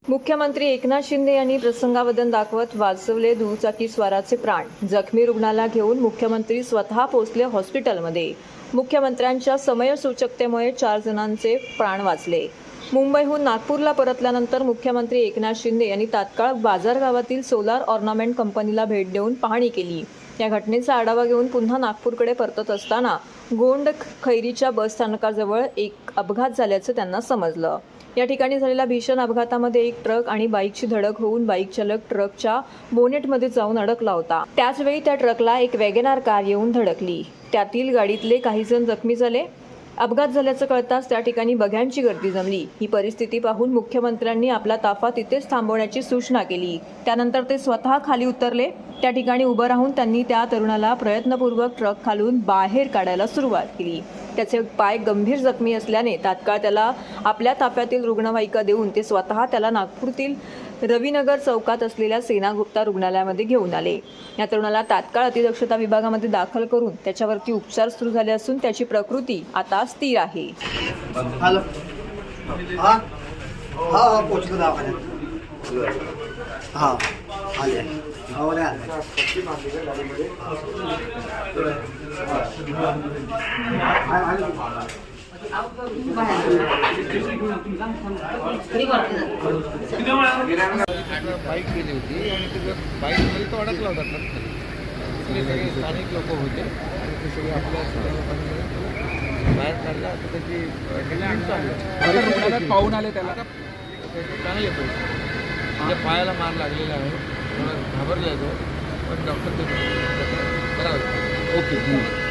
मुख्यमंत्री एकनाथ शिंदे यांनी प्रसंगावधान दाखवत वाचवले दुचाकीस्वाराचे प्राण. जखमी रुग्णाला घेऊन मुख्यमंत्री स्वतः पोहोचले हॉस्पिटलमध्ये. मुख्यमंत्र्यांच्या समयसूचकतेमुळे 4 जणांचे प्राण वाचले. मुंबईहून नागपूरला परतल्यानंतर मुख्यमंत्री एकनाथ शिंदे यांनी तात्काळ बाजारगावातील सोलार ऑर्नामेंट कंपनीला भेट देऊन पाहणी केली. या घटनेचा आढावा घेऊन पुन्हा नागपूरकडे परतत असताना गोंड खैरीच्या बस स्थानकाजवळ एक अपघात झाल्याचं त्यांना समजलं. या ठिकाणी झालेल्या भीषण अपघातामध्ये एक ट्रक आणि बाईकची धडक होऊन बाईक चालक ट्रकच्या बोनेटमध्ये जाऊन अडकला होता. त्याचवेळी त्या ट्रकला एक वॅगनार कार येऊन धडकली. त्यातील गाडीतले काही जण जखमी झाले. अपघात झाल्याचं कळताच त्या ठिकाणी बघ्यांची गर्दी जमली. ही परिस्थिती पाहून मुख्यमंत्र्यांनी आपला ताफा तिथेच थांबवण्याची सूचना केली. त्यानंतर ते स्वतः खाली उतरले. त्या ठिकाणी उभं राहून त्यांनी त्या तरुणाला प्रयत्नपूर्वक ट्रक खालून बाहेर काढायला सुरुवात केली. त्याचे पाय गंभीर जखमी असल्याने तात्काळ त्याला आपल्या ताफ्यातील रुग्णवाहिका देऊन ते स्वतः त्याला नागपूरतील रविनगर चौकात असलेल्या सेना गुप्ता रुग्णालयामध्ये घेऊन आले. या तरुणाला तात्काळ अतिदक्षता विभागामध्ये दाखल करून त्याच्यावरती उपचार सुरू झाले असून त्याची प्रकृती आता स्थिर आहे. बाईक गेली होती आणि ते बाईकमध्ये तो अडकला होता ट्रक. तिथले सगळे स्थानिक लोक होते आणि ते सगळे आपल्या बाहेर काढला. आता त्याची ट्रीटमेंट चालू आहे. पाहून आले त्याला चांगले पैसे म्हणजे पायाला मार लागलेला आहे. थोडा घाबरला तो पण डॉक्टर ते करावं. ओके.